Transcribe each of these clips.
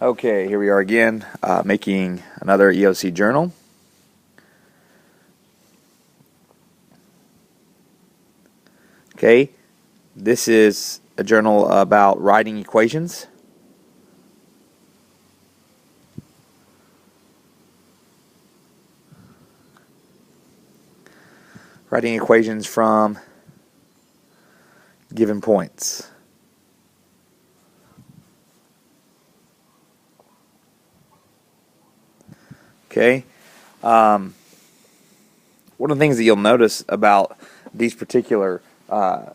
Okay, here we are again, making another EOC journal. Okay, this is a journal about writing equations. Writing equations from given points. Okay, one of the things that you'll notice about these particular, when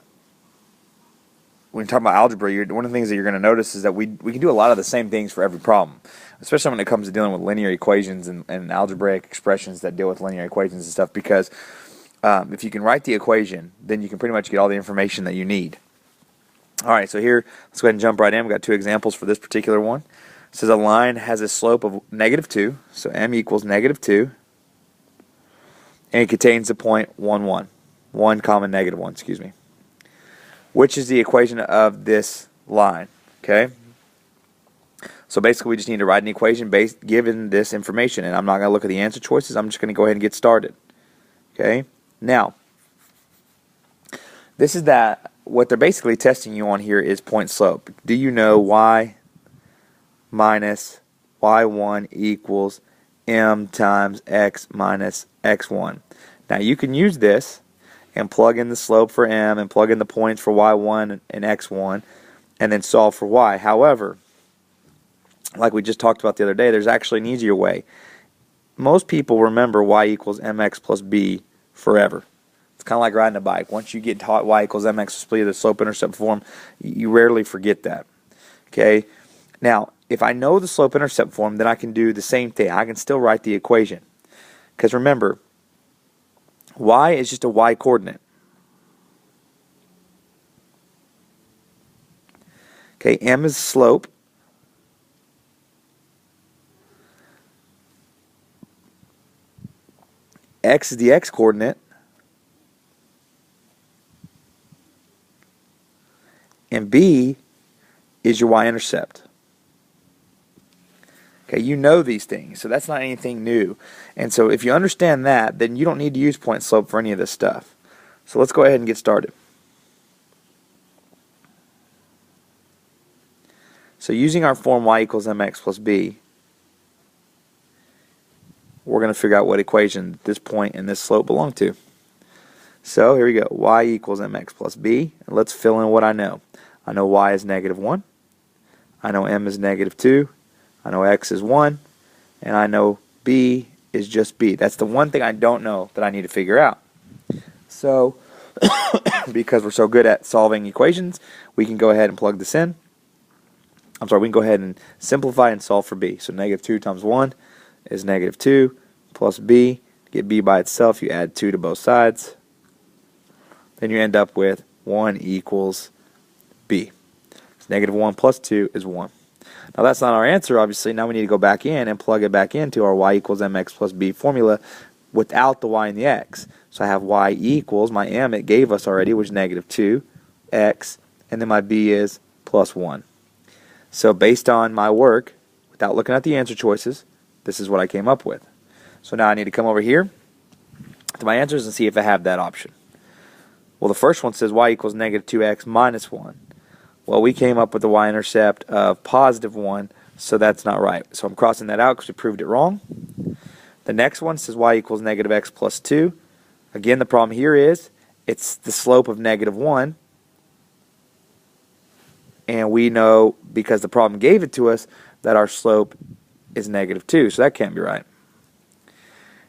you talk about algebra, one of the things that you're going to notice is that we can do a lot of the same things for every problem, especially when it comes to dealing with linear equations and algebraic expressions that deal with linear equations and stuff, because if you can write the equation, then you can pretty much get all the information that you need. Alright, so here, let's go ahead and jump right in. We've got two examples for this particular one. It says a line has a slope of -2, so m equals -2, and it contains the point 1, 1. 1 comma -1, excuse me. Which is the equation of this line? Okay? So basically we just need to write an equation given this information, and I'm not going to look at the answer choices. I'm just going to go ahead and get started. Okay? Now, this is what they're basically testing you on here is point slope. Do you know y minus y1 equals m times x minus x1? Now you can use this and plug in the slope for m and plug in the points for y1 and x1 and then solve for y. However, like we just talked about the other day, there's actually an easier way. Most people remember y equals mx plus b forever. It's kind of like riding a bike. Once you get taught y equals mx plus b, the slope-intercept form, you rarely forget that. Okay? Now, if I know the slope-intercept form, then I can do the same thing. I can still write the equation. Because remember, y is just a y coordinate. Okay, m is slope. X is the x coordinate. And b is your y-intercept. Okay, you know these things, so that's not anything new. And so if you understand that, then you don't need to use point slope for any of this stuff. So let's go ahead and get started. So using our form y equals mx plus b, we're going to figure out what equation this point and this slope belong to. So here we go, y equals mx plus b, and let's fill in what I know. I know y is -1, I know m is -2, I know x is 1, and I know b is just b. That's the one thing I don't know that I need to figure out. So, because we're so good at solving equations, we can go ahead and plug this in. We can go ahead and simplify and solve for b. So -2 times 1 is -2 plus b. To get b by itself, you add 2 to both sides. Then you end up with 1 equals b. So -1 plus 2 is 1. Now that's not our answer, obviously. Now we need to go back in and plug it back into our y equals mx plus b formula without the y and the x. So I have y equals, my m it gave us already, which is -2, x, and then my b is plus 1. So based on my work, without looking at the answer choices, this is what I came up with. So now I need to come over here to my answers and see if I have that option. Well, the first one says y equals -2x minus 1. Well, we came up with the y-intercept of +1, so that's not right. So I'm crossing that out because we proved it wrong. The next one says y equals -x plus 2. Again, the problem here is it's the slope of -1. And we know, because the problem gave it to us, that our slope is -2, so that can't be right.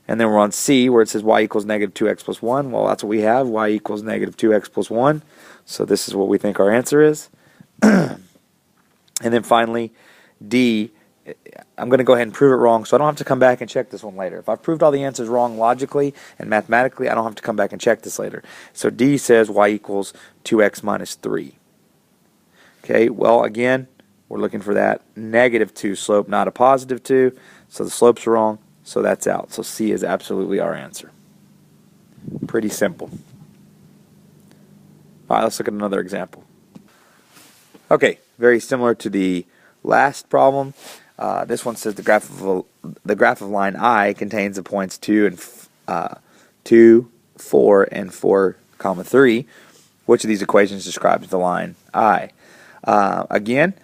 And then we're on C, where it says y equals -2x plus 1. Well, that's what we have, y equals -2x plus 1. So this is what we think our answer is. And then finally, D, I'm going to go ahead and prove it wrong, so I don't have to come back and check this one later. If I've proved all the answers wrong logically and mathematically, I don't have to come back and check this later. So D says y equals 2x minus 3. Okay, well, again, we're looking for that -2 slope, not a +2. So the slope's wrong, so that's out. So C is absolutely our answer. Pretty simple. All right, let's look at another example. Okay, very similar to the last problem. This one says the graph of line I contains the points 2, 4, and 4, 3. Which of these equations describes the line I? Again,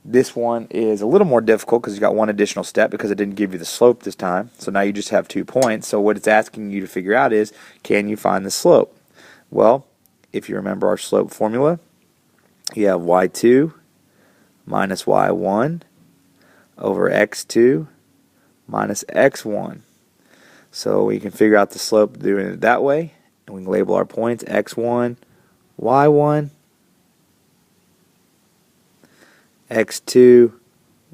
this one is a little more difficult because you got one additional step because it didn't give you the slope this time. So now you just have 2 points. So what it's asking you to figure out is, can you find the slope? Well, if you remember our slope formula, you have y2 minus y1 over x2 minus x1. So we can figure out the slope doing it that way, and we can label our points x1, y1, x2,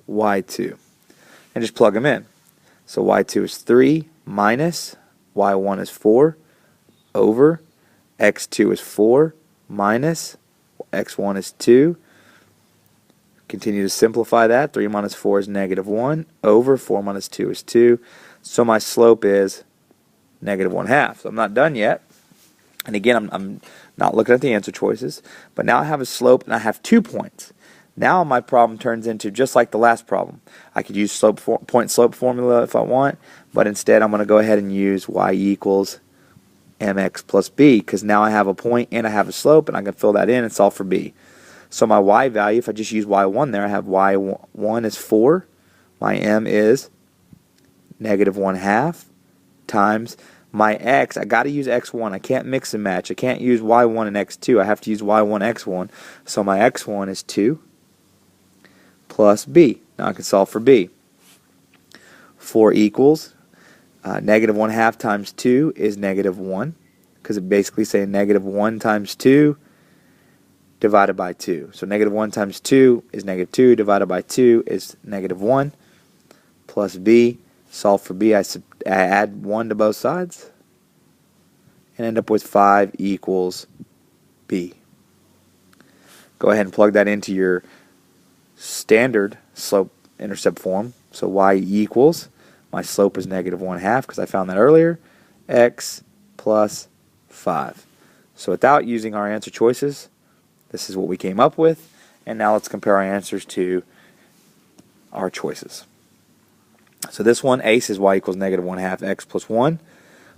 y2, and just plug them in. So y2 is 3 minus y1 is 4 over x2 is 4 minus x1 is 2. Continue to simplify that. 3 minus 4 is -1 over 4 minus 2 is 2. So my slope is -1/2. So I'm not done yet. And again, I'm not looking at the answer choices, but now I have a slope and I have 2 points. Now my problem turns into just like the last problem. I could use point slope formula if I want, but instead I'm going to go ahead and use y equals mx plus b, because now I have a point and I have a slope, and I can fill that in and solve for b. So my y value, if I just use y1 there, I have y1 is 4, my m is -1/2 times my x. I got to use x1. I can't mix and match. I can't use y1 and x2. I have to use y1, x1. So my x1 is 2 plus b. Now I can solve for b. 4 equals -1/2 times 2 is -1, because it basically saying -1 times 2 divided by 2. So -1 times 2 is -2 divided by 2 is -1 plus b. Solve for b. I add 1 to both sides and end up with 5 equals b. Go ahead and plug that into your standard slope intercept form. So y equals, my slope is -1/2 because I found that earlier, x plus 5. So without using our answer choices, this is what we came up with. And now let's compare our answers to our choices. So this one, A, says y equals -1/2 x plus 1.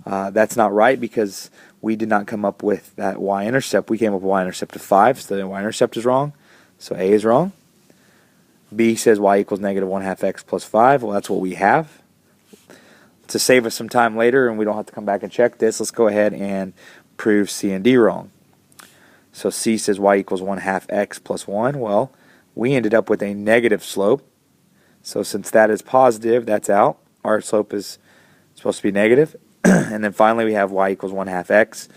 That's not right because we did not come up with that y-intercept. We came up with y-intercept of 5, so the y-intercept is wrong. So A is wrong. B says y equals -1/2 x plus 5. Well, that's what we have. To save us some time later and we don't have to come back and check this, let's go ahead and prove C and D wrong. So C says y equals 1/2 x plus 1. Well, we ended up with a negative slope. So since that is positive, that's out. Our slope is supposed to be negative. And then finally we have y equals 1/2 x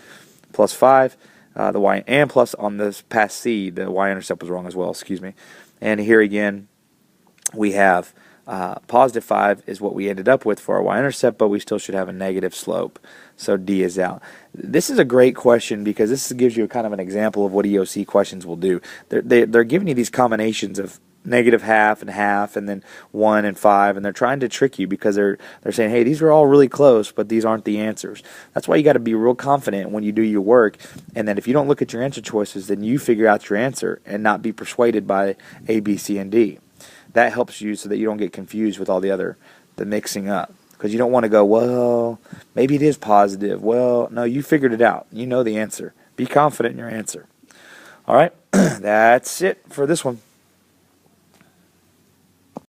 plus 5. The y and plus on this past C, the y-intercept was wrong as well, excuse me. And here again, we have positive 5 is what we ended up with for our y-intercept, but we still should have a negative slope. So D is out. This is a great question because this gives you kind of an example of what EOC questions will do. They're giving you these combinations of -1/2 and then 1 and 5, and they're trying to trick you because they're saying, hey, these are all really close, but these aren't the answers. That's why you got to be real confident when you do your work, and then if you don't look at your answer choices, then you figure out your answer and not be persuaded by A, B, C, and D. That helps you so that you don't get confused with all the mixing up. Because you don't want to go, well, maybe it is positive. Well, no, you figured it out. You know the answer. Be confident in your answer. All right, that's it for this one.